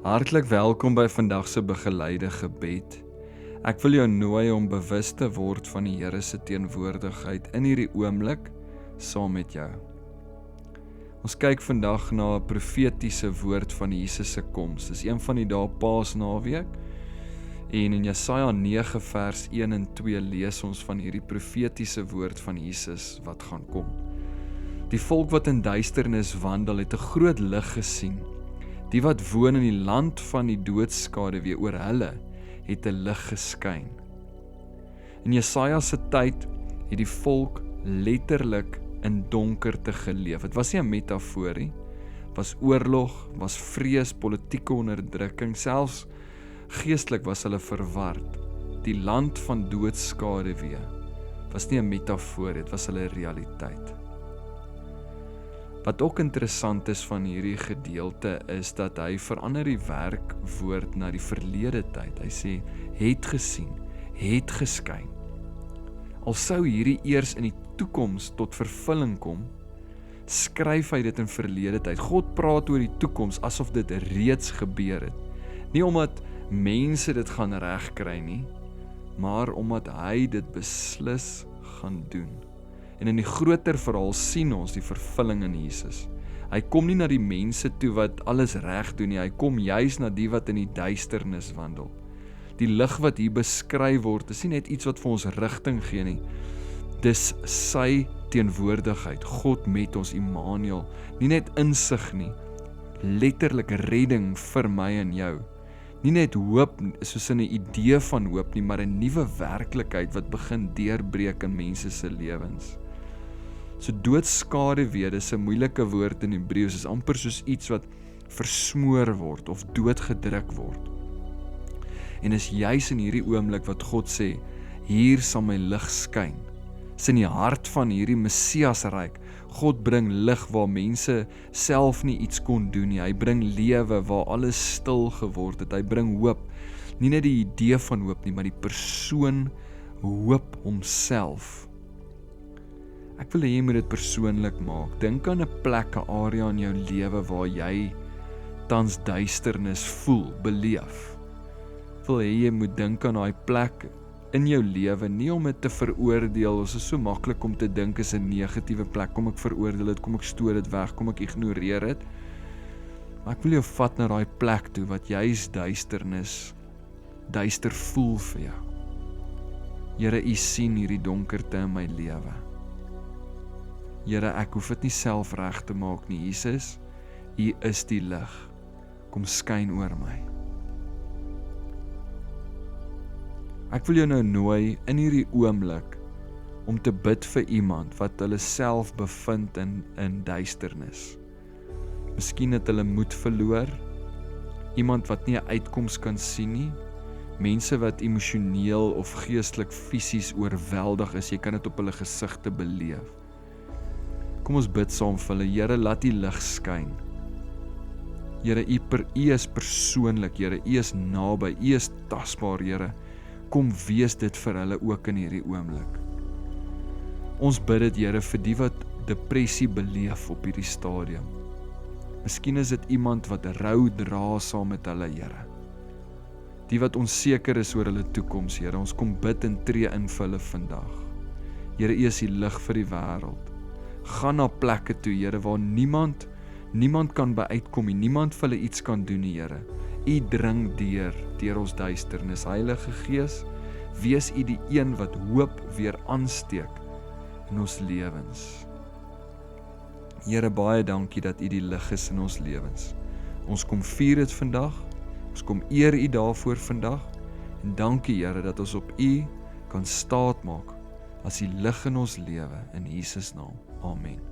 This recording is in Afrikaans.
Hartlik welkom by vandag se begeleide gebed. Ek wil jou nooi om bewus te word van die Here se teenwoordigheid in hierdie oomblik saam met jou. Ons kyk vandag na 'n profetiese woord van Jesus se koms. Dis een van die dae Paasnaweek. En in Jesaja 9 vers 1 en 2 lees ons van hierdie profetiese woord van Jesus wat gaan kom. Die volk wat in duisternis wandel, het 'n groot lig gesien. Die wat woon in die land van die doodskade, weer oor hulle, het 'n lig geskyn. In Jesaja se tyd het die volk letterlik in donkerte geleef. Het was nie 'n metaforie, was oorlog, was vrees, politieke onderdrukking, selfs geestelik was hulle verward. Die land van doodskade weer, was nie 'n metafoor, dit was hulle realiteit. Wat ook interessant is van hierdie gedeelte is dat hy verander die werkwoord na die verlede tyd. Hy sê, het gesien, het geskyn. Al sou hierdie eers in die toekoms tot vervulling kom, skryf hy dit in verlede tyd. God praat oor die toekoms asof dit reeds gebeur het. Nie omdat mense dit gaan regkry nie, maar omdat hy dit beslis gaan doen. En in die groter verhaal sien ons die vervulling in Jesus. Hy kom nie na die mense toe wat alles reg doen nie, hy kom juis na die wat in die duisternis wandel. Die lig wat hier beskryf word, is nie net iets wat vir ons rigting gee nie. Dis sy teenwoordigheid, God met ons, Immanuel. Nie net insig nie, letterlik redding vir my en jou. Nie net hoop, soos in 'n idee van hoop nie, maar 'n nuwe werklikheid wat begin deurbreek in mense se lewens. So doodskade weer, dis 'n moeilike woord in Hebreëus, is amper soos iets wat versmoor word of doodgedruk word. En is juis in hierdie oomblik wat God sê, hier sal my lig skyn. Dis in die hart van hierdie Messiasryk. God bring lig waar mense self nie iets kon doen nie. Hy bring lewe waar alles stil geword het. Hy bring hoop. Nie net die idee van hoop nie, maar die persoon hoop homself. Ek wil hê jy moet dit persoonlik maak. Dink aan 'n plek, 'n area in jou lewe waar jy tans duisternis voel, beleef. Ek wil hê jy moet dink aan daai plek in jou lewe, nie om dit te veroordeel. Ons is so maklik om te dink is 'n negatiewe plek, kom ek veroordeel dit, kom ek stoot dit weg, kom ek ignoreer dit. Maar ek wil jou vat na daai plek toe wat juis duister voel vir jou. Here, U sien hierdie donkerte in my lewe. Here, ek hoef dit nie self reg te maak nie. Jesus, U is die lig. Kom skyn oor my. Ek wil jou nou nooi in hierdie oomblik om te bid vir iemand wat hulle self bevind in duisternis. Miskien het hulle moed verloor, iemand wat nie 'n uitkoms kan sien nie, mense wat emosioneel of geestelik fisies oorweldig is, jy kan dit op hulle gesigte beleef. Kom ons bid saam vir hulle. Here, laat U lig skyn. Here, U is persoonlik, Here, U is naby, U is tasbaar, Here. Kom wees dit vir hulle ook in hierdie oomblik. Ons bid dit, Here, vir die wat depressie beleef op hierdie stadium. Miskien is dit iemand wat rou dra saam met hulle, Here. Die wat onseker is oor hulle toekoms, Here. Ons kom bid en tree in vir hulle vandag. Here, U is die lig vir die wêreld. Gaan na plekke toe, Here, waar niemand kan by uitkom nie, niemand vir hulle iets kan doen nie, Here. U dring deur ons duisternis. Heilige Gees, wees U die een wat hoop weer aansteek in ons lewens. Here, baie dankie dat U die lig is in ons lewens. Ons kom vier dit vandag, ons kom eer U daarvoor vandag, en dankie, Here, dat ons op U kan staat maak as die lig in ons lewe, in Jesus naam. Amen.